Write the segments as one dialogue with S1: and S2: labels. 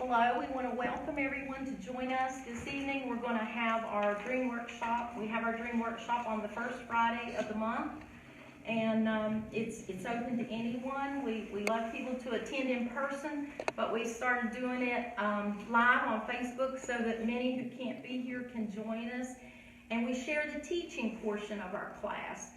S1: Hello, we want to welcome everyone to join us this evening. We're going to have our dream workshop. We have our dream workshop on the first Friday of the month, and it's open to anyone. We love people to attend in person, but we started doing it live on Facebook so that many who can't be here can join us. And we share the teaching portion of our class.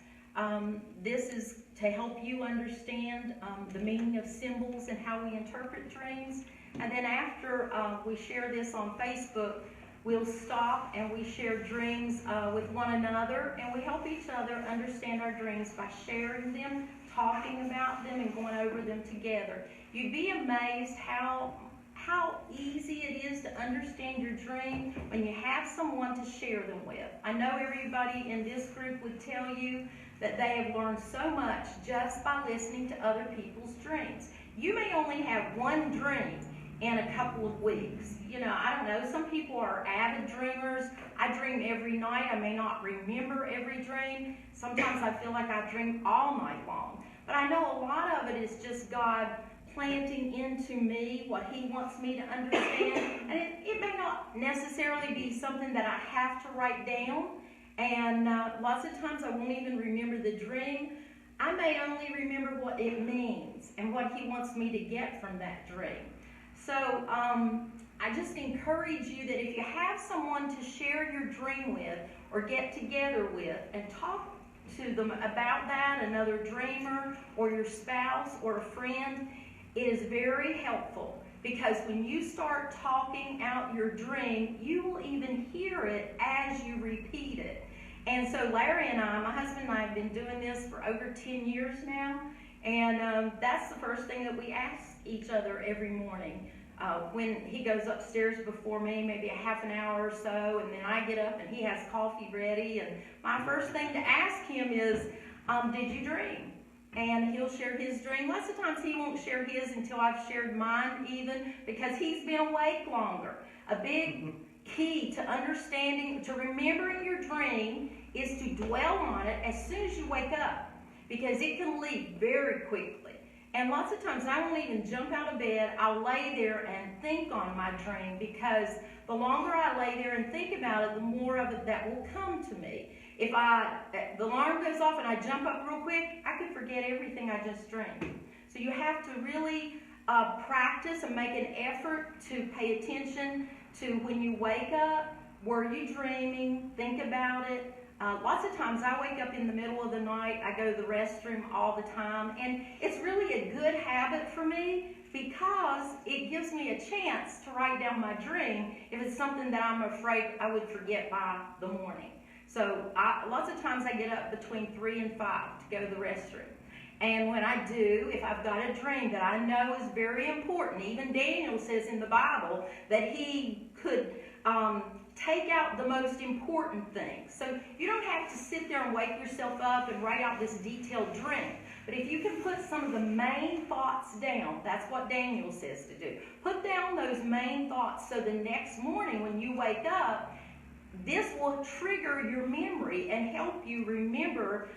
S1: This is to help you understand the meaning of symbols and how we interpret dreams. And then after we share this on Facebook, we'll stop and we share dreams with one another, and we help each other understand our dreams by sharing them, talking about them, and going over them together. You'd be amazed how easy it is to understand your dream when you have someone to share them with. I know everybody in this group would tell you that they have learned so much just by listening to other people's dreams. You may only have one dream in a couple of weeks. You know, I don't know, some people are avid dreamers. I dream every night. I may not remember every dream. Sometimes I feel like I dream all night long. But I know a lot of it is just God planting into me what He wants me to understand. And it may not necessarily be something that I have to write down. And lots of times I won't even remember the dream. I may only remember what it means and what He wants me to get from that dream. So I just encourage you that if you have someone to share your dream with or get together with and talk to them about that, another dreamer or your spouse or a friend, it is very helpful, because when you start talking out your dream, you will even hear it as you repeat it. And so Larry and I, my husband and I, have been doing this for over 10 years now, and that's the first thing that we ask each other every morning. When he goes upstairs before me, maybe a half an hour or so, and then I get up and he has coffee ready, and my first thing to ask him is, did you dream? And he'll share his dream. Lots of times he won't share his until I've shared mine even, because he's been awake longer. A big key to understanding, to remembering your dream, is to dwell on it as soon as you wake up, because it can leave very quickly. And lots of times I won't even jump out of bed. I'll lay there and think on my dream, because the longer I lay there and think about it, the more of it that will come to me. If the alarm goes off and I jump up real quick, I could forget everything I just dreamed. So you have to really practice and make an effort to pay attention to when you wake up. Were you dreaming? Think about it. Lots of times I wake up in the middle of the night. I go to the restroom all the time, and it's really a good habit for me, because it gives me a chance to write down my dream if it's something that I'm afraid I would forget by the morning. So lots of times I get up between 3 and 5 to go to the restroom. And when I do, if I've got a dream that I know is very important, even Daniel says in the Bible that he could take out the most important things. So you don't have to sit there and wake yourself up and write out this detailed dream. But if you can put some of the main thoughts down, that's what Daniel says to do. Put down those main thoughts so the next morning when you wake up, this will trigger your memory and help you remember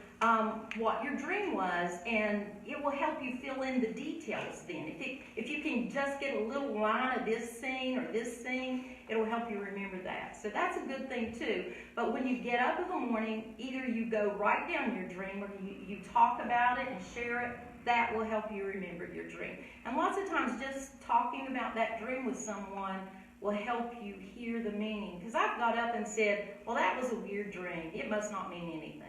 S1: what your dream was, and it will help you fill in the details then. If you can just get a little line of this scene or this scene, it'll help you remember that. So that's a good thing too. But when you get up in the morning, either you go write down your dream or you talk about it and share it. That will help you remember your dream. And lots of times just talking about that dream with someone will help you hear the meaning. Because I've got up and said, well, that was a weird dream. It must not mean anything.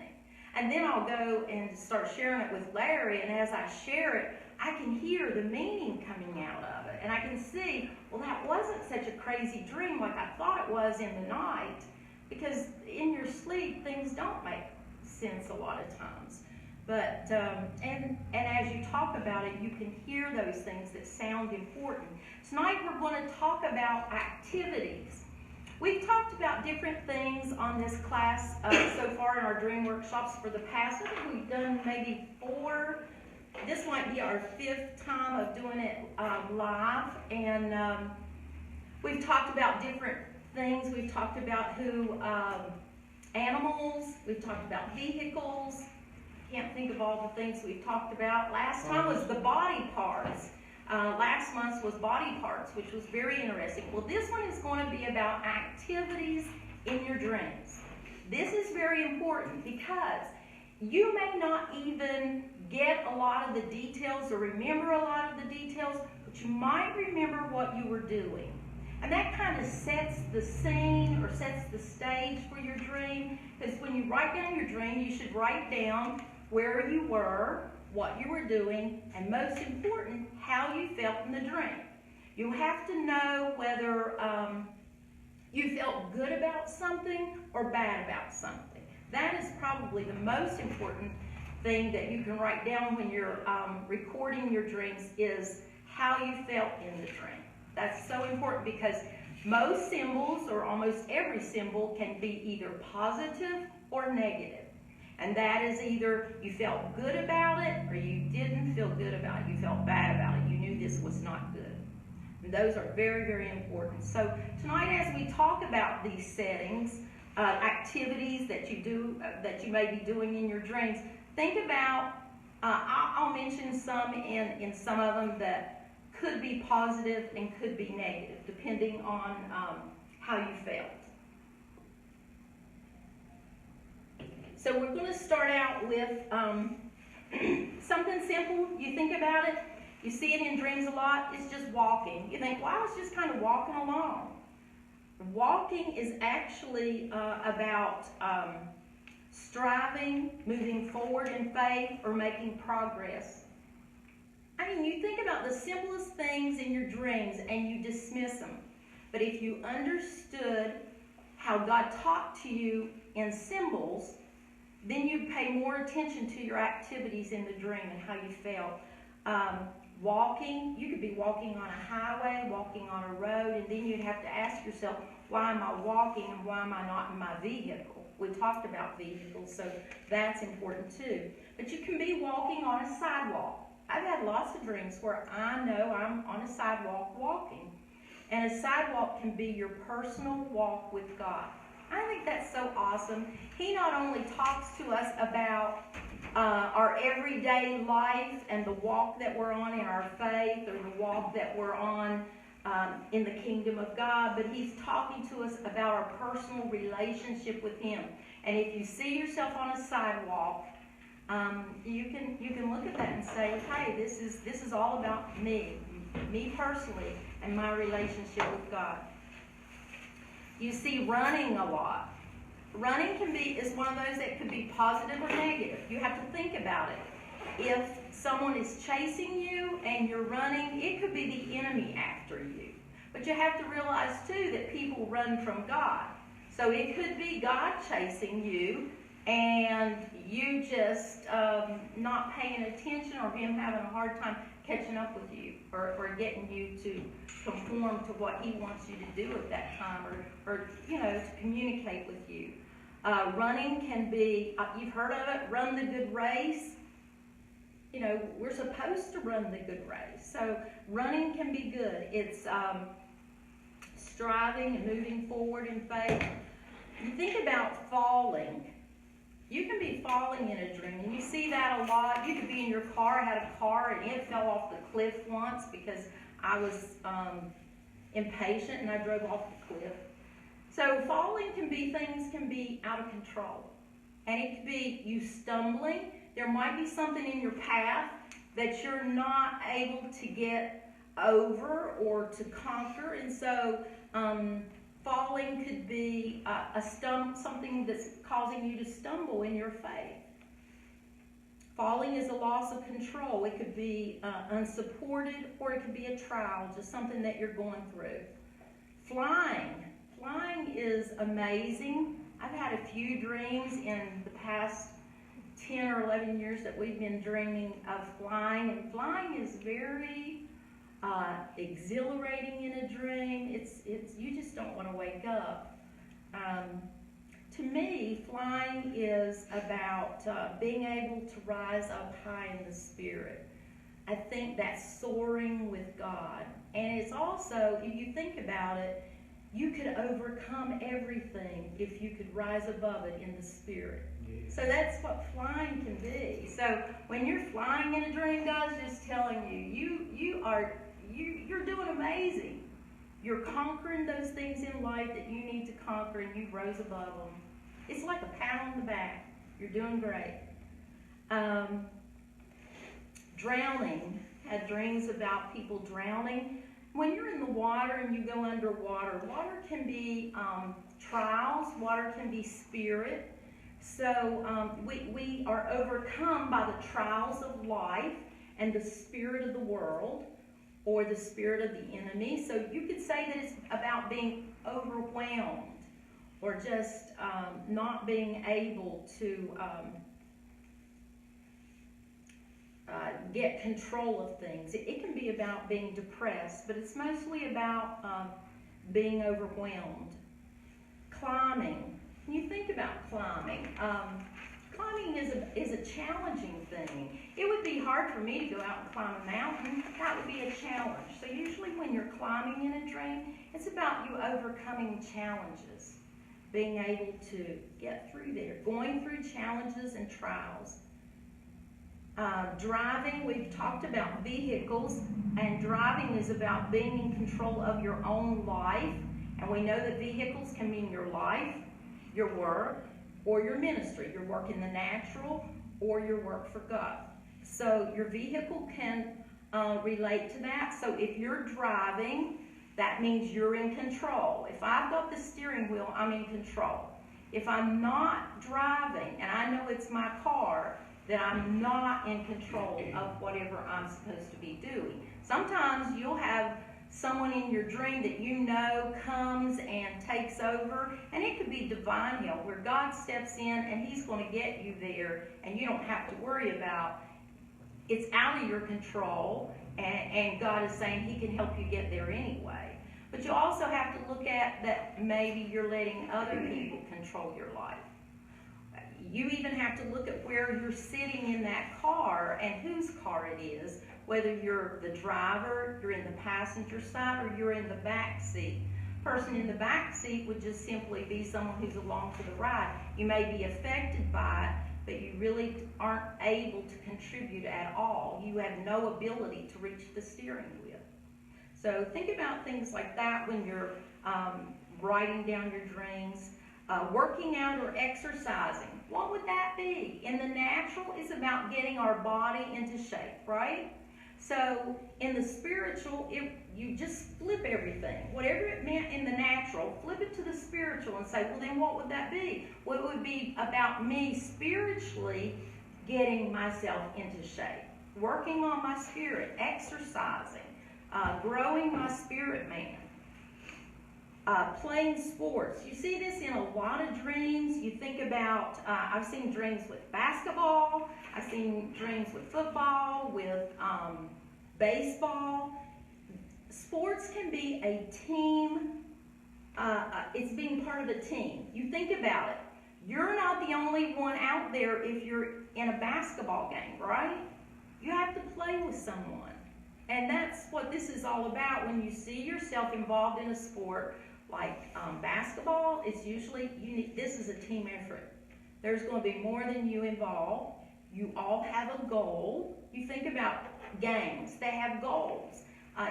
S1: And then I'll go and start sharing it with Larry, and as I share it, I can hear the meaning coming out of it. And I can see, well, that wasn't such a crazy dream like I thought it was in the night, because in your sleep, things don't make sense a lot of times. But, and as you talk about it, you can hear those things that sound important. Tonight we're going to talk about activities. We've talked about different things on this class so far in our dream workshops for the past. I think we've done maybe 4. This might be our 5th time of doing it live. And we've talked about different things. We've talked about animals. We've talked about vehicles. Can't think of all the things we've talked about. Last time was the body parts. Last month's was body parts, which was very interesting. Well, this one is going to be about activities in your dreams. This is very important because you may not even get a lot of the details or remember a lot of the details, but you might remember what you were doing. And that kind of sets the scene or sets the stage for your dream, because when you write down your dream, you should write down where you were, what you were doing, and most important, how you felt in the dream. You have to know whether you felt good about something or bad about something. That is probably the most important thing that you can write down when you're recording your dreams, is how you felt in the dream. That's so important because most symbols, or almost every symbol, can be either positive or negative. And that is either you felt good about it or you didn't feel good about it. You felt bad about it. You knew this was not good. And those are very, very important. So tonight, as we talk about these settings, activities that you do, that you may be doing in your dreams, think about, I'll mention some in some of them that could be positive and could be negative, depending on how you felt. So we're going to start out with something simple. You think about it, you see it in dreams a lot, it's just walking. You think, well, I was just kind of walking along. Walking is actually about striving, moving forward in faith, or making progress. I mean, you think about the simplest things in your dreams and you dismiss them. But if you understood how God talked to you in symbols, then you pay more attention to your activities in the dream and how you felt. Walking, you could be walking on a highway, walking on a road, and then you'd have to ask yourself, why am I walking and why am I not in my vehicle? We talked about vehicles, so that's important too. But you can be walking on a sidewalk. I've had lots of dreams where I know I'm on a sidewalk walking. And a sidewalk can be your personal walk with God. I think that's so awesome. He not only talks to us about our everyday life and the walk that we're on in our faith, or the walk that we're on in the kingdom of God, but he's talking to us about our personal relationship with him. And if you see yourself on a sidewalk, you can look at that and say, hey, this is all about me personally, and my relationship with God. You see running a lot. Running is one of those that could be positive or negative. You have to think about it. If someone is chasing you and you're running, it could be the enemy after you. But you have to realize too that people run from God. So it could be God chasing you and you just not paying attention, or him having a hard time catching up with you, or getting you to conform to what he wants you to do at that time, or to communicate with you. Running can be, you've heard of it, run the good race. We're supposed to run the good race. So running can be good. It's striving and moving forward in faith. You think about falling. You can be falling in a dream, and you see that a lot. You could be in your car. I had a car, and it fell off the cliff once because I was impatient, and I drove off the cliff. So falling things can be out of control. And it could be you stumbling. There might be something in your path that you're not able to get over or to conquer. And so falling could be something that's causing you to stumble in your faith. Falling is a loss of control. It could be unsupported, or it could be a trial, just something that you're going through. Flying is amazing. I've had a few dreams in the past 10 or 11 years that we've been dreaming of flying, and flying is very exhilarating in a dream. It's you just don't want to wake up. To me, flying is about being able to rise up high in the spirit. I think that's soaring with God. And it's also, if you think about it, you could overcome everything if you could rise above it in the spirit. So that's what flying can be. So when you're flying in a dream, God's just telling you, you're doing amazing. You're conquering those things in life that you need to conquer, and you rose above them. It's like a pat on the back. You're doing great. Drowning. Had dreams about people drowning. When you're in the water and you go underwater, water can be trials. Water can be spirit. So we are overcome by the trials of life and the spirit of the world, or the spirit of the enemy. So you could say that it's about being overwhelmed, or just not being able to get control of things. It can be about being depressed, but it's mostly about being overwhelmed. Climbing. When you think about climbing, climbing is a challenging thing. It would be hard for me to go out and climb a mountain. That would be a challenge. So usually when you're climbing in a dream, it's about you overcoming challenges, being able to get through there, going through challenges and trials. Driving, we've talked about vehicles, and driving is about being in control of your own life. And we know that vehicles can mean your life, your work, or your ministry, your work in the natural, or your work for God. So your vehicle can relate to that. So if you're driving, that means you're in control. If I've got the steering wheel, I'm in control. If I'm not driving, and I know it's my car, then I'm not in control of whatever I'm supposed to be doing. Sometimes you'll have someone in your dream that you know comes and takes over, and it could be divine help where God steps in and he's going to get you there, and you don't have to worry about it's out of your control, and God is saying he can help you get there anyway. But you also have to look at that maybe you're letting other people control your life. You even have to look at where you're sitting in that car and whose car it is, whether you're the driver, you're in the passenger side, or you're in the back seat. Person in the back seat would just simply be someone who's along for the ride. You may be affected by it, but you really aren't able to contribute at all. You have no ability to reach the steering wheel. So think about things like that when you're writing down your dreams. Working out or exercising. What would that be? In the natural, it's about getting our body into shape, right? So in the spiritual, you just flip everything. Whatever it meant in the natural, flip it to the spiritual and say, well, then what would that be? Well, it would be about me spiritually getting myself into shape, working on my spirit, exercising, growing my spirit man. Playing sports. You see this in a lot of dreams. You think about, I've seen dreams with basketball, I've seen dreams with football, with baseball. Sports can be a team, it's being part of a team. You think about it. You're not the only one out there if you're in a basketball game, right? You have to play with someone. And that's what this is all about. When you see yourself involved in a sport, like basketball, it's usually, this is a team effort. There's going to be more than you involved. You all have a goal. You think about games, they have goals.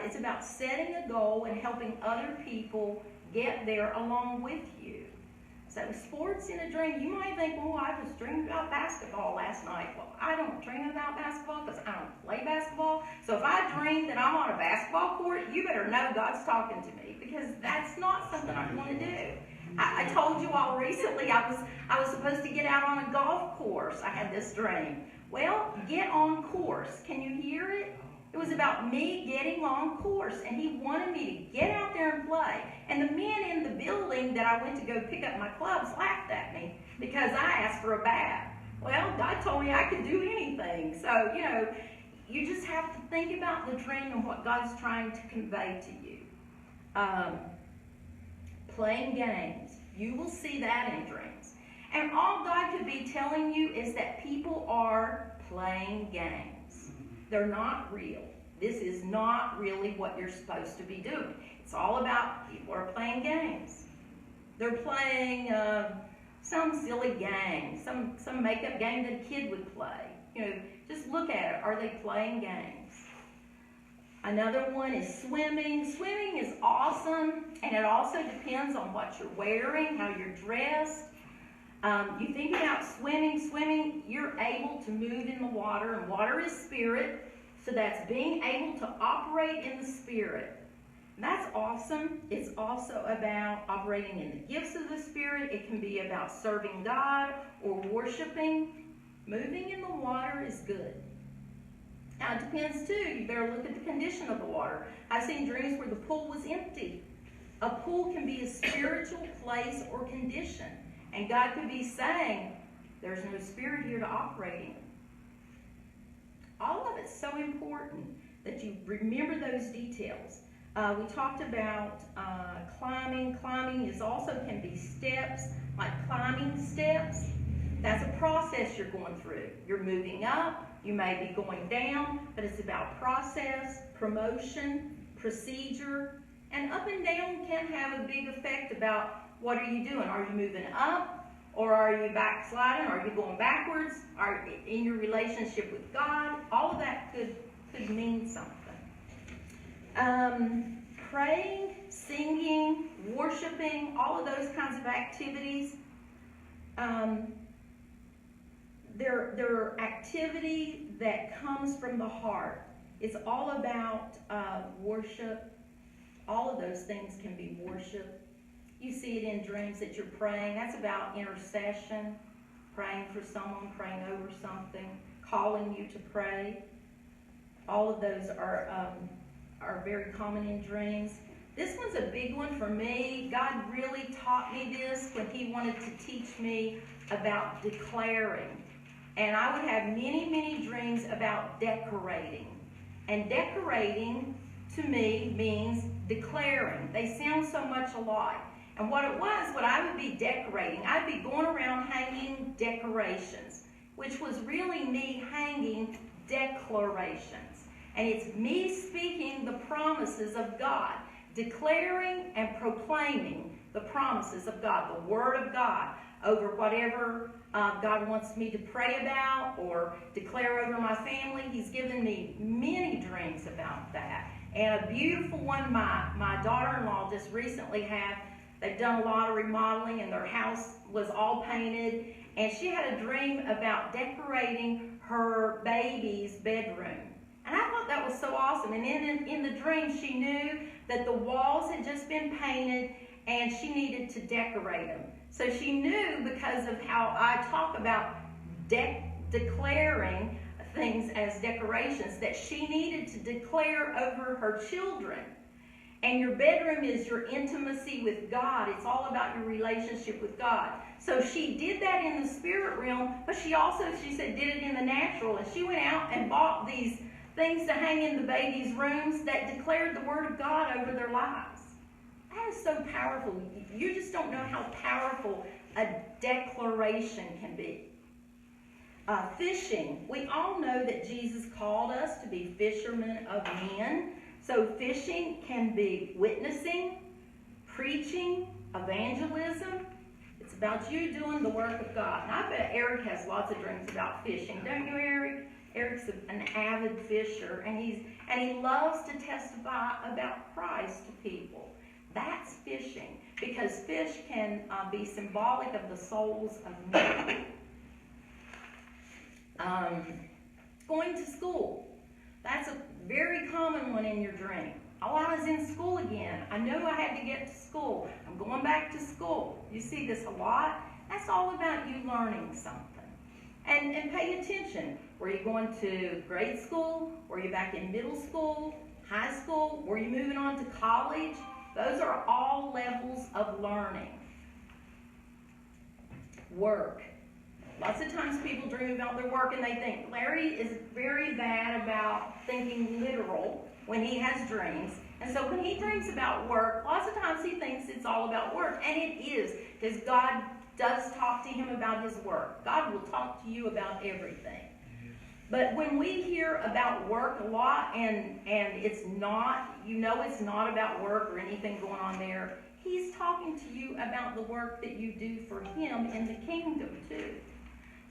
S1: It's about setting a goal and helping other people get there along with you. So sports in a dream, you might think, well, I was dreaming about basketball last night. Well, I don't dream about basketball because I don't play basketball. So if I dream that I'm on a basketball court, you better know God's talking to me, because that's not something I want to do. I told you all recently I was supposed to get out on a golf course. I had this dream. Well, get on course. Can you hear it? It was about me getting on course, and he wanted me to get out there and play. And the men in the building that I went to go pick up my clubs laughed at me because I asked for a bat. Well, God told me I could do anything. So, you just have to think about the dream and what God's trying to convey to you. Playing games. You will see that in dreams. And all God could be telling you is that people are playing games. They're not real. This is not really what you're supposed to be doing. It's all about people are playing games. They're playing some silly game, some makeup game that a kid would play. You know, just look at it. Are they playing games? Another one is swimming. Swimming is awesome, and it also depends on what you're wearing, how you're dressed. You think about swimming, you're able to move in the water, and water is spirit, so that's being able to operate in the spirit. And that's awesome. It's also about operating in the gifts of the Spirit. It can be about serving God or worshiping. Moving in the water is good. Now, it depends, too. You better look at the condition of the water. I've seen dreams where the pool was empty. A pool can be a spiritual place or condition. And God could be saying, there's no spirit here to operate in. All of it's so important that you remember those details. We talked about climbing. Climbing is also can be steps, like climbing steps. That's a process you're going through. You're moving up. You may be going down, but it's about process, promotion, procedure, and up and down can have a big effect about what are you doing. Are you moving up, or are you backsliding? Are you going backwards? Are in your relationship with God? All of that could mean something. Praying, singing, worshiping, all of those kinds of activities. They're activity that comes from the heart. It's all about worship. All of those things can be worship. You see it in dreams that you're praying. That's about intercession, praying for someone, praying over something, calling you to pray. All of those are very common in dreams. This one's a big one for me. God really taught me this when He wanted to teach me about declaring. And I would have many, many dreams about decorating. And decorating, to me, means declaring. They sound so much alike. And what I would be decorating, I'd be going around hanging decorations, which was really me hanging declarations. And it's me speaking the promises of God, declaring and proclaiming the promises of God, the Word of God, over whatever God wants me to pray about or declare over my family. He's given me many dreams about that. And a beautiful one my daughter-in-law just recently had. They've done a lot of remodeling, and their house was all painted. And she had a dream about decorating her baby's bedroom. And I thought that was so awesome. And in the dream, she knew that the walls had just been painted, and she needed to decorate them. So she knew, because of how I talk about declaring things as decorations, that she needed to declare over her children. And your bedroom is your intimacy with God. It's all about your relationship with God. So she did that in the spirit realm, but she also, she said, did it in the natural. And she went out and bought these things to hang in the baby's rooms that declared the Word of God over their lives. That is so powerful. You just don't know how powerful a declaration can be. Fishing. We all know that Jesus called us to be fishermen of men. So fishing can be witnessing, preaching, evangelism. It's about you doing the work of God. And I bet Eric has lots of dreams about fishing. Don't you, Eric? Eric's an avid fisher, and he loves to testify about Christ to people. That's fishing, because fish can be symbolic of the souls of men. Going to school. That's a very common one in your dream. Oh, I was in school again. I knew I had to get to school. I'm going back to school. You see this a lot. That's all about you learning something. And pay attention. Were you going to grade school? Were you back in middle school, high school? Were you moving on to college? Those are all levels of learning. Work. Lots of times people dream about their work and they think, Larry is very bad about thinking literal when he has dreams. And so when he dreams about work, lots of times he thinks it's all about work. And it is, because God does talk to him about his work. God will talk to you about everything. But when we hear about work a lot, and it's not, it's not about work or anything going on there, he's talking to you about the work that you do for him in the kingdom too.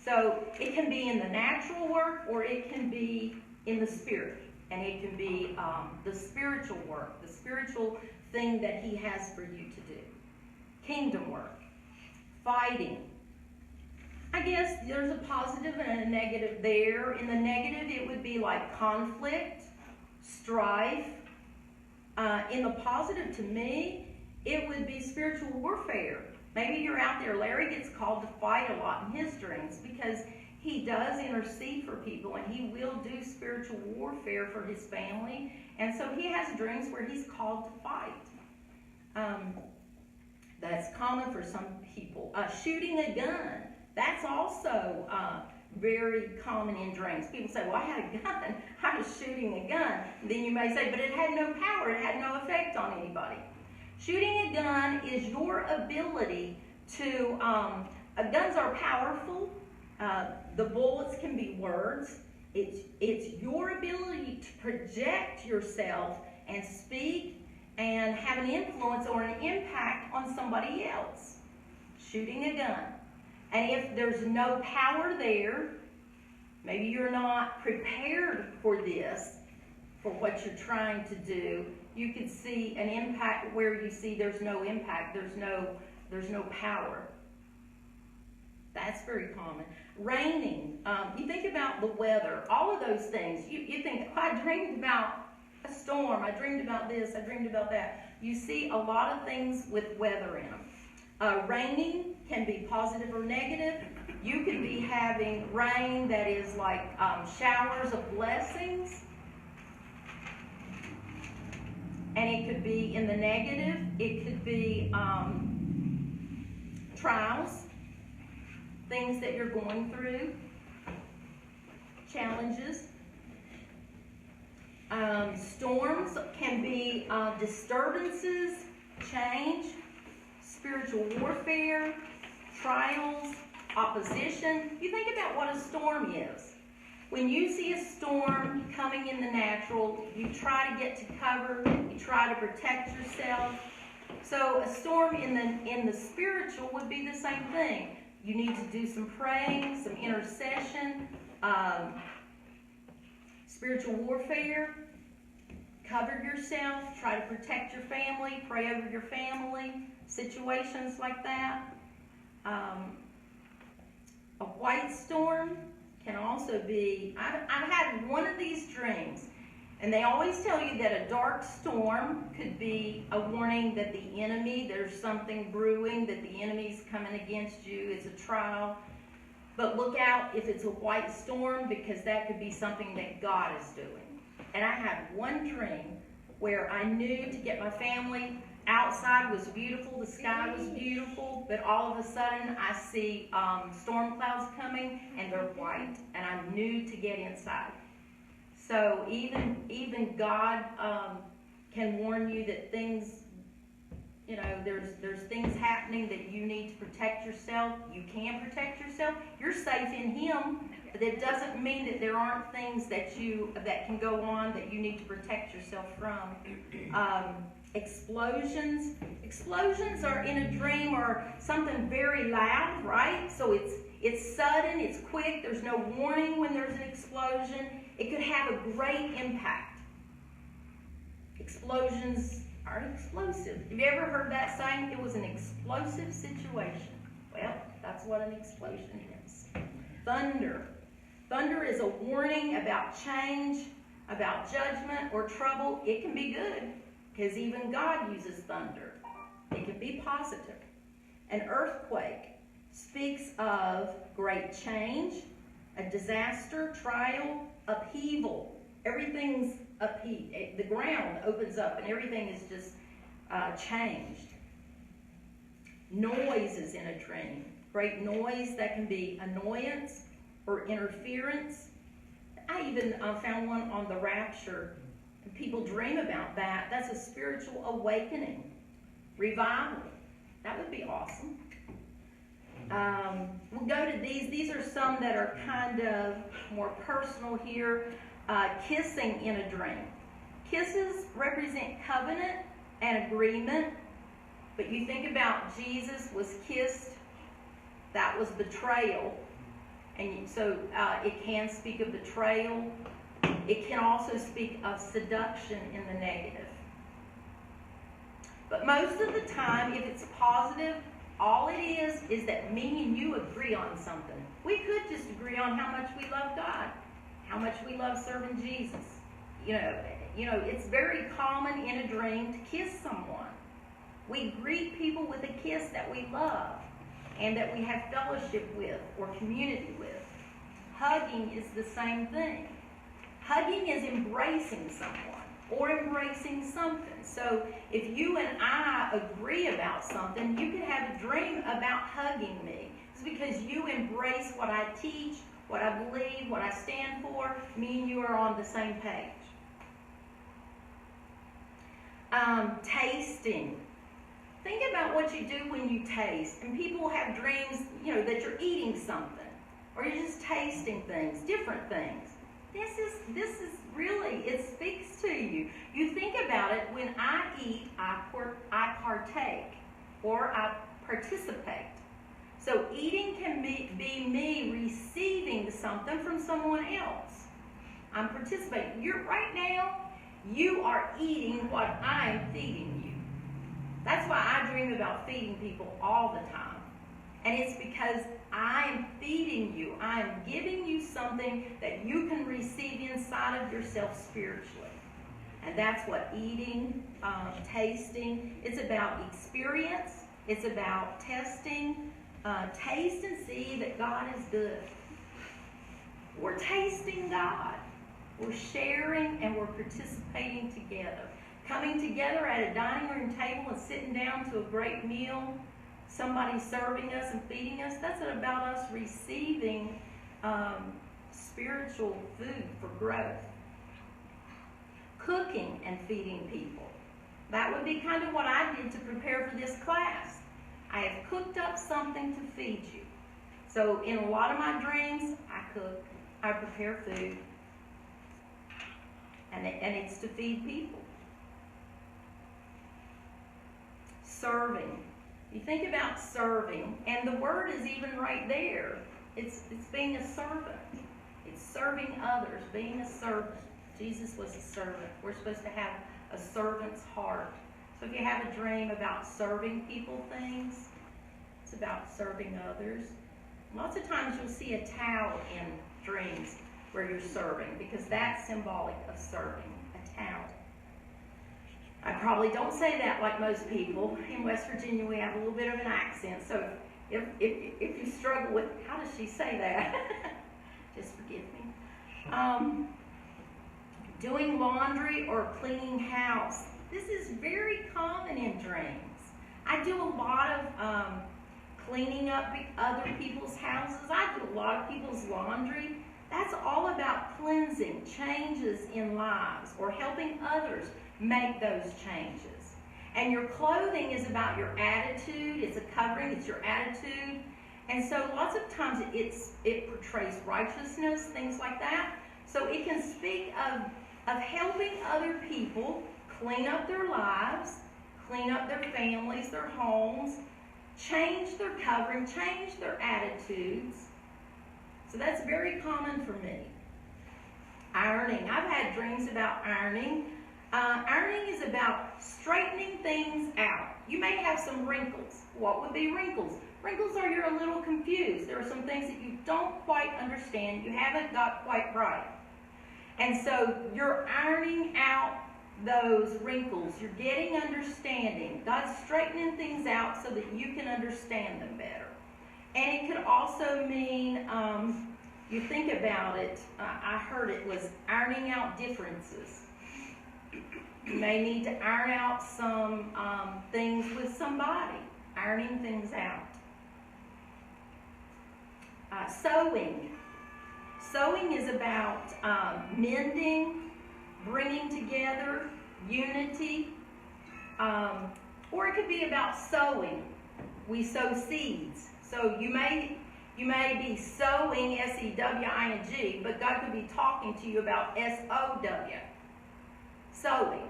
S1: So it can be in the natural work, or it can be in the spirit. And it can be the spiritual work, the spiritual thing that he has for you to do. Kingdom work. Fighting. I guess there's a positive and a negative there. In the negative, it would be like conflict, strife. In the positive, to me, it would be spiritual warfare. Maybe you're out there. Larry gets called to fight a lot in his dreams because he does intercede for people, and he will do spiritual warfare for his family. And so he has dreams where he's called to fight. That's common for some people. Shooting a gun. That's also very common in dreams. People say, well, I had a gun. I was shooting a gun. And then you may say, but it had no power. It had no effect on anybody. Shooting a gun is your ability to, guns are powerful. The bullets can be words. It's your ability to project yourself and speak and have an influence or an impact on somebody else. Shooting a gun. And if there's no power there, maybe you're not prepared for this, for what you're trying to do, you could see an impact where you see there's no impact, there's no power. That's very common. Raining. You think about the weather, all of those things. You think, oh, I dreamed about a storm, I dreamed about this, I dreamed about that. You see a lot of things with weather in them. Raining can be positive or negative. You could be having rain that is like showers of blessings. And it could be in the negative. It could be trials, things that you're going through, challenges. Storms can be disturbances, change, spiritual warfare, trials, opposition. You think about what a storm is. When you see a storm coming in the natural, you try to get to cover, you try to protect yourself. So a storm in the spiritual would be the same thing. You need to do some praying, some intercession, spiritual warfare, cover yourself, try to protect your family, pray over your family, situations like that. A white storm can also be, I've had one of these dreams, and they always tell you that a dark storm could be a warning that the enemy, there's something brewing, that the enemy's coming against you, it's a trial. But look out if it's a white storm, because that could be something that God is doing. And I had one dream where I knew to get my family, outside was beautiful, the sky was beautiful, but all of a sudden I see storm clouds coming and they're white, and I knew to get inside. So even God can warn you that things, there's things happening that you need to protect yourself. You can protect yourself. You're safe in Him. But it doesn't mean that there aren't things that can go on that you need to protect yourself from. Explosions. Explosions are in a dream or something very loud, right? So it's sudden, it's quick, there's no warning when there's an explosion. It could have a great impact. Explosions are explosive. Have you ever heard that saying? It was an explosive situation. Well, that's what an explosion is. Thunder. Thunder is a warning about change, about judgment or trouble. It can be good, because even God uses thunder. It can be positive. An earthquake speaks of great change, a disaster, trial, upheaval. Everything's upheaved. The ground opens up and everything is just changed. Noises in a dream. Great noise that can be annoyance or interference. I even found one on the rapture. People dream about that. That's a spiritual awakening. Revival. That would be awesome. We'll go to these. These are some that are kind of more personal here. Kissing in a dream. Kisses represent covenant and agreement. But you think about Jesus was kissed. That was betrayal. And so it can speak of betrayal. It can also speak of seduction in the negative. But most of the time, if it's positive, all it is that me and you agree on something. We could just agree on how much we love God, how much we love serving Jesus. You know, it's very common in a dream to kiss someone. We greet people with a kiss that we love and that we have fellowship with or community with. Hugging is the same thing. Hugging is embracing someone or embracing something. So if you and I agree about something, you could have a dream about hugging me. It's because you embrace what I teach, what I believe, what I stand for. Me and you are on the same page. Tasting. Think about what you do when you taste. And people have dreams, that you're eating something. Or you're just tasting things, different things. This is really, it speaks to you. You think about it, when I eat, I partake, or I participate. So eating can be me receiving something from someone else. I'm participating. Right now, you are eating what I'm feeding you. That's why I dream about feeding people all the time. And it's because I'm feeding you. I'm giving you something that you can receive inside of yourself spiritually. And that's what eating, tasting, it's about experience. It's about testing. Taste and see that God is good. We're tasting God. We're sharing and we're participating together. Coming together at a dining room table and sitting down to a great meal. Somebody serving us and feeding us, that's about us receiving spiritual food for growth. Cooking and feeding people. That would be kind of what I did to prepare for this class. I have cooked up something to feed you. So in a lot of my dreams, I cook, I prepare food, and it's to feed people. Serving. You think about serving, and the word is even right there. It's being a servant. It's serving others, being a servant. Jesus was a servant. We're supposed to have a servant's heart. So if you have a dream about serving people things, it's about serving others. Lots of times you'll see a towel in dreams where you're serving, because that's symbolic of serving, a towel. I probably don't say that like most people. In West Virginia, we have a little bit of an accent. So if you struggle with, how does she say that? Just forgive me. Doing laundry or cleaning house. This is very common in dreams. I do a lot of cleaning up other people's houses. I do a lot of people's laundry. That's all about cleansing, changes in lives, or helping others make those changes. And your clothing is about your attitude. It's a covering. It's your attitude. And so lots of times it portrays righteousness, things like that. So it can speak of helping other people clean up their lives, clean up their families, their homes, change their covering, change their attitudes. So that's very common for me. Ironing. I've had dreams about ironing. Ironing is about straightening things out. You may have some wrinkles. What would be wrinkles? Wrinkles are you're a little confused. There are some things that you don't quite understand. You haven't got quite right. And so you're ironing out those wrinkles. You're getting understanding. God's straightening things out so that you can understand them better. And it could also mean, you think about it, I heard it was ironing out differences. You may need to iron out some things with somebody, ironing things out. Sewing. Sewing is about mending, bringing together, unity, or it could be about sowing. We sow seeds. So you may be sowing, S-E-W-I-N-G, but God could be talking to you about S-O-W, sowing.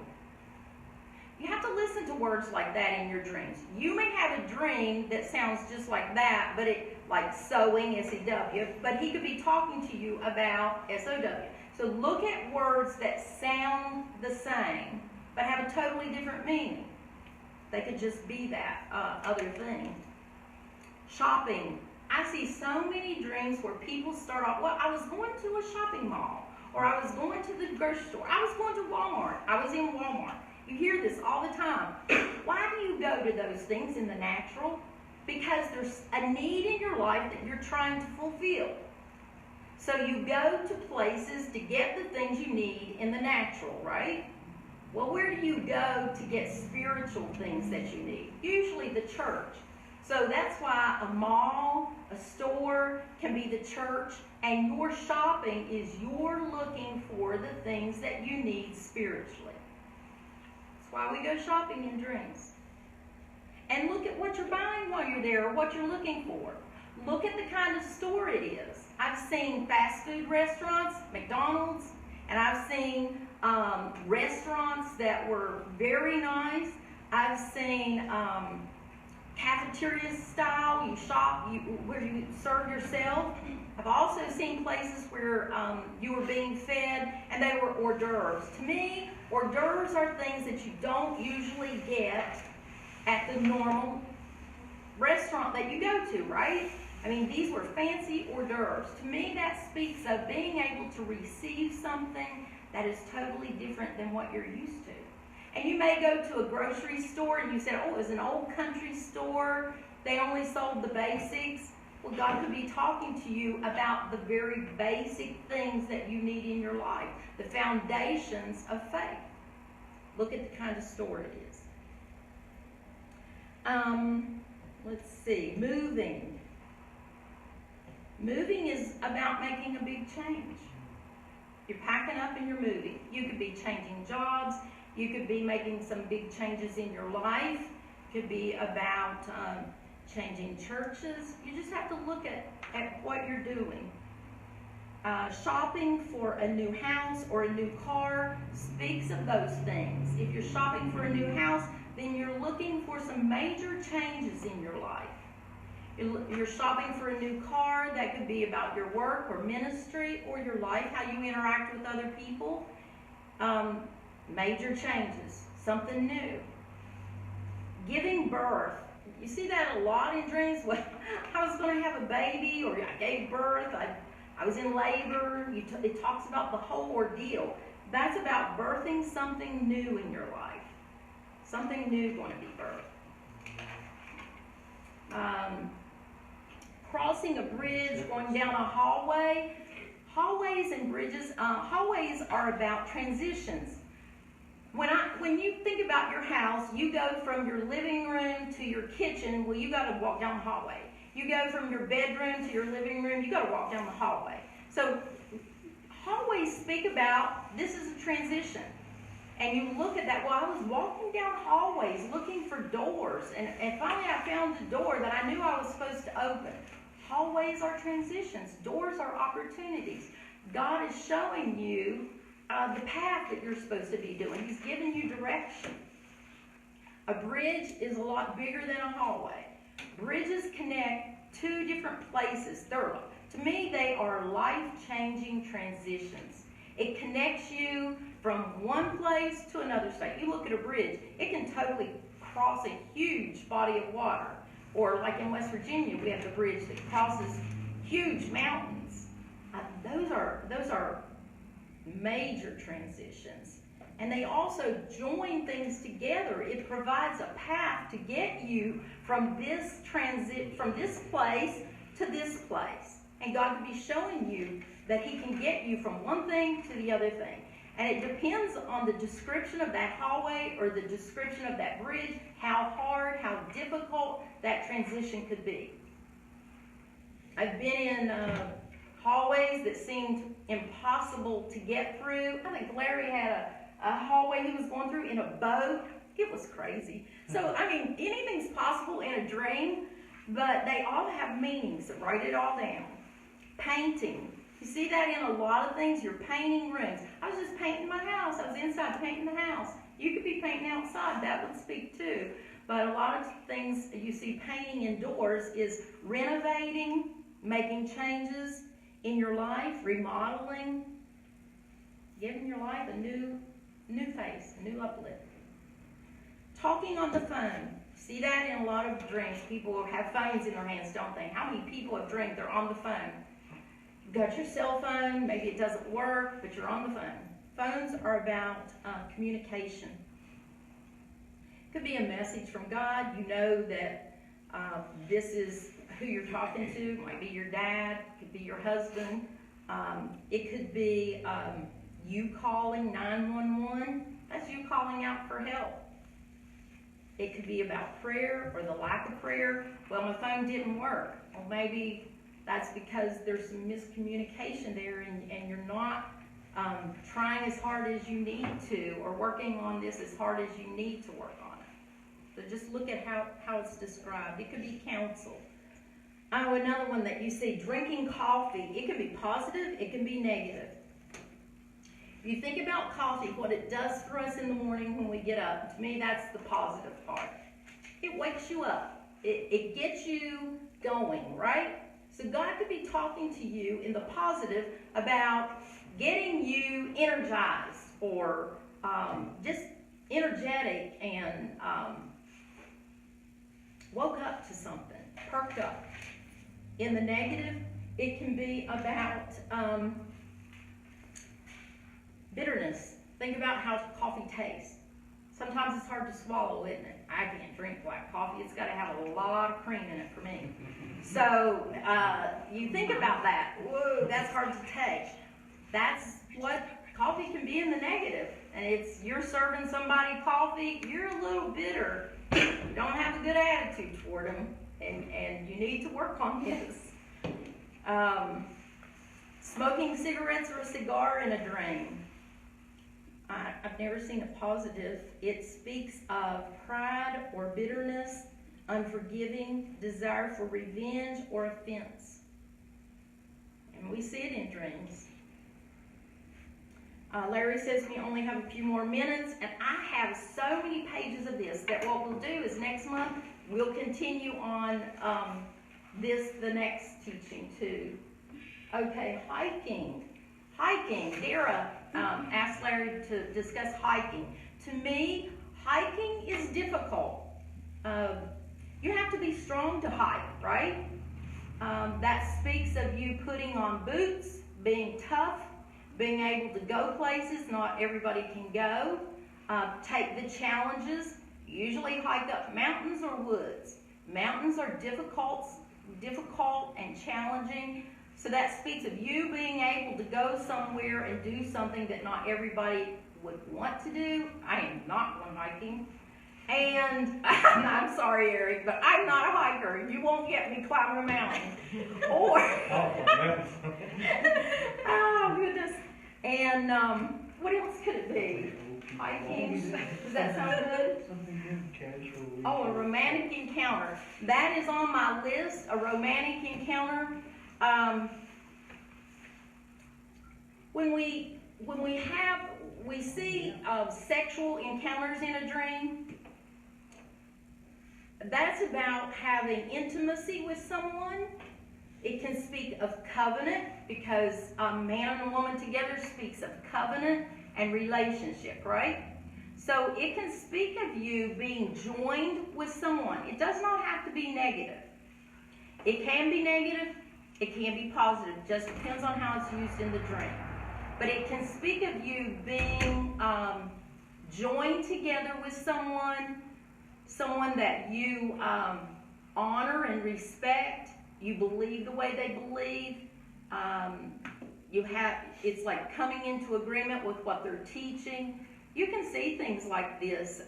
S1: You have to listen to words like that in your dreams. You may have a dream that sounds just like that, but like sowing, S-E-W, but he could be talking to you about S-O-W. So look at words that sound the same, but have a totally different meaning. They could just be that other thing. Shopping. I see so many dreams where people start off, well, I was going to a shopping mall, or I was going to the grocery store, I was going to Walmart, I was in Walmart. You hear this all the time. Why do you go to those things in the natural? Because there's a need in your life that you're trying to fulfill. So you go to places to get the things you need in the natural, right? Well, where do you go to get spiritual things that you need? Usually the church. So that's why a mall, a store can be the church, and your shopping is you're looking for the things that you need spiritually. That's why we go shopping in dreams. And look at what you're buying while you're there, or what you're looking for. Look at the kind of store it is. I've seen fast food restaurants, McDonald's, and I've seen restaurants that were very nice. I've seen cafeteria style, you shop, where you serve yourself. I've also seen places where you were being fed and they were hors d'oeuvres. To me, hors d'oeuvres are things that you don't usually get at the normal restaurant that you go to, right? I mean, these were fancy hors d'oeuvres. To me, that speaks of being able to receive something that is totally different than what you're used to. And you may go to a grocery store and you said, oh, it was an old country store. They only sold the basics. Well, God could be talking to you about the very basic things that you need in your life, the foundations of faith. Look at the kind of store it is. Let's see, moving. Moving is about making a big change. You're packing up and you're moving. You could be changing jobs. You could be making some big changes in your life. It could be about changing churches. You just have to look at what you're doing. Shopping for a new house or a new car speaks of those things. If you're shopping for a new house, then you're looking for some major changes in your life. You're shopping for a new car. That could be about your work or ministry or your life, how you interact with other people. Major changes, something new. Giving birth. You see that a lot in dreams. Well, I was going to have a baby, or I gave birth. I was in labor. It talks about the whole ordeal. That's about birthing something new in your life. Something new going to be birthed. Crossing a bridge, going down a hallway. Hallways and bridges, hallways are about transitions. When you think about your house, you go from your living room to your kitchen. Well, you got to walk down the hallway. You go from your bedroom to your living room. You got to walk down the hallway. So hallways speak about this is a transition. And you look at that. Well, I was walking down hallways looking for doors, and finally I found the door that I knew I was supposed to open. Hallways are transitions. Doors are opportunities. God is showing you the path that you're supposed to be doing. He's giving you direction. A bridge is a lot bigger than a hallway. Bridges connect two different places. To me, they are life-changing transitions. It connects you from one place to another state. You look at a bridge, it can totally cross a huge body of water. Or like in West Virginia, we have the bridge that crosses huge mountains. Those are major transitions. And they also join things together. It provides a path to get you from this place to this place. And God could be showing you that He can get you from one thing to the other thing. And it depends on the description of that hallway or the description of that bridge, how hard, how difficult that transition could be. I've been in hallways that seemed impossible to get through. I think Larry had a hallway he was going through in a boat. It was crazy. So, I mean, anything's possible in a dream, But they all have meanings, so write it all down. Painting. You see that in a lot of things. You're painting rooms. I was just painting my house. I was inside painting the house. You could be painting outside. That would speak too. But a lot of things you see painting indoors is renovating, making changes in your life, remodeling, giving your life a new face, a new uplift. Talking on the phone. See that in a lot of dreams. People have phones in their hands, don't they? How many people have dreamed they're on the phone? You've got your cell phone, maybe it doesn't work, but you're on the phone. Phones are about communication. It could be a message from God. You know that this is who you're talking to. It might be your dad, it could be your husband. It could be you calling 911. That's you calling out for help. It could be about prayer or the lack of prayer. Well, my phone didn't work. Well, maybe that's because there's some miscommunication there and you're not trying as hard as you need to or working on this as hard as you need to work on it. So just look at how it's described. It could be counsel. Oh, another one that you see, drinking coffee. It can be positive, it can be negative. If you think about coffee, what it does for us in the morning when we get up, to me that's the positive part. It wakes you up. It gets you going, right? So God could be talking to you in the positive about getting you energized or just energetic and woke up to something, perked up. In the negative, it can be about bitterness. Think about how coffee tastes. Sometimes it's hard to swallow, isn't it? I can't drink black coffee. It's got to have a lot of cream in it for me. So you think about that. Whoa, that's hard to take. That's what coffee can be in the negative. And it's you're serving somebody coffee, you're a little bitter. You don't have a good attitude toward them. And you need to work on this. Smoking cigarettes or a cigar in a dream. I've never seen a positive. It speaks of pride or bitterness, unforgiving, desire for revenge or offense. And we see it in dreams. Larry says we only have a few more minutes, and I have so many pages of this that what we'll do is next month we'll continue on the next teaching too. Okay, hiking. Dara asked Larry to discuss hiking. To me, hiking is difficult. You have to be strong to hike, right? That speaks of you putting on boots, being tough, being able to go places not everybody can go. Take the challenges. Usually hike up mountains or woods. Mountains are difficult and challenging. So that speaks of you being able to go somewhere and do something that not everybody would want to do. I am not going hiking. And I'm sorry, Eric, but I'm not a hiker. You won't get me climbing a mountain. Or, oh goodness. And what else could it be? Hiking. Does that sound good?
S2: Something good, casual.
S1: Oh, a romantic encounter. That is on my list, a romantic encounter. When we see sexual encounters in a dream, that's about having intimacy with someone. It can speak of covenant because a man and a woman together speaks of covenant and relationship, right? So it can speak of you being joined with someone. It does not have to be negative. It can be negative. It can be positive. It just depends on how it's used in the dream. But it can speak of you being joined together with someone that you honor and respect. You believe the way they believe. It's like coming into agreement with what they're teaching. You can see things like this.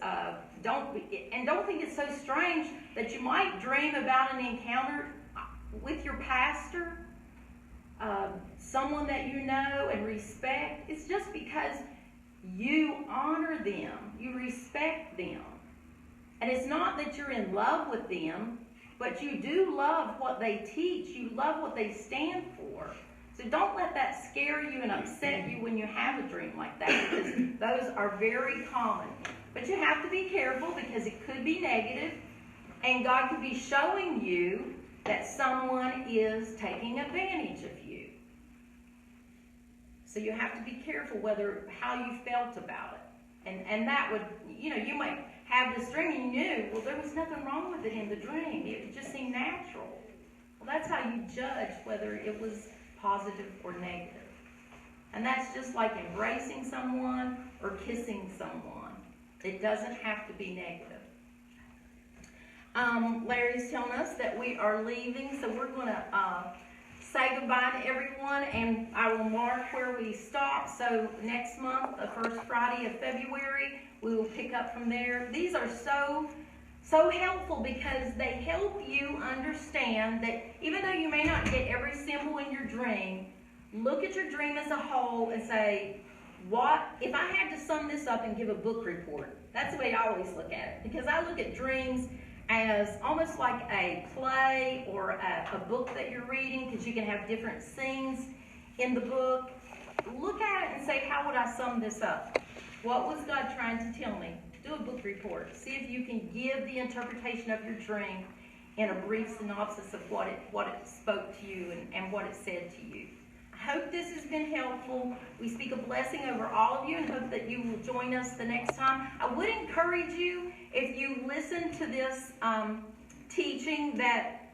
S1: Don't think it's so strange that you might dream about an encounter with your pastor, someone that you know and respect. It's just because you honor them, you respect them. And it's not that you're in love with them, but you do love what they teach. You love what they stand for. So don't let that scare you and upset you when you have a dream like that, because those are very common. But you have to be careful because it could be negative, and God could be showing you that someone is taking advantage of you. So you have to be careful how you felt about it. And that would, you might have this dream and you knew, well, there was nothing wrong with it in the dream. It just seemed natural. Well, that's how you judge whether it was positive or negative. And that's just like embracing someone or kissing someone. It doesn't have to be negative. Larry's telling us that we are leaving, so we're going to say goodbye to everyone, and I will mark where we stop. So next month, the first Friday of February, we will pick up from there. These are so helpful because they help you understand that even though you may not get every symbol in your dream, look at your dream as a whole and say, if I had to sum this up and give a book report, that's the way I always look at it, because I look at dreams as almost like a play or a book that you're reading, because you can have different scenes in the book. Look at it and say, how would I sum this up? What was God trying to tell me? Do a book report. See if you can give the interpretation of your dream in a brief synopsis of what it spoke to you and what it said to you. I hope this has been helpful. We speak a blessing over all of you and hope that you will join us the next time. I would encourage you, if you listen to this teaching, that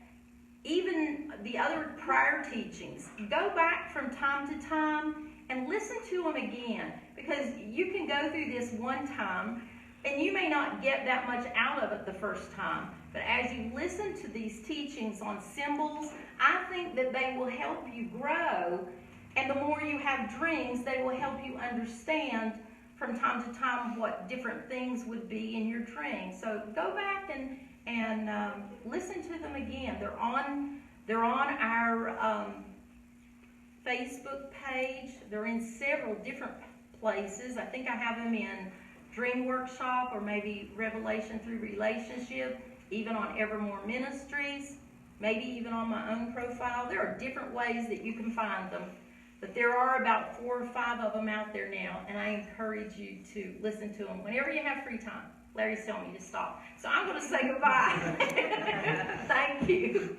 S1: even the other prior teachings, go back from time to time and listen to them again, because you can go through this one time and you may not get that much out of it the first time. But as you listen to these teachings on symbols, I think that they will help you grow. And the more you have dreams, they will help you understand from time to time what different things would be in your dream. So go back and listen to them again. They're on our Facebook page. They're in several different places. I think I have them in Dream Workshop, or maybe Revelation Through Relationship, even on Evermore Ministries, maybe even on my own profile. There are different ways that you can find them, but there are about 4 or 5 of them out there now, and I encourage you to listen to them whenever you have free time. Larry's telling me to stop, so I'm going to say goodbye. Thank you.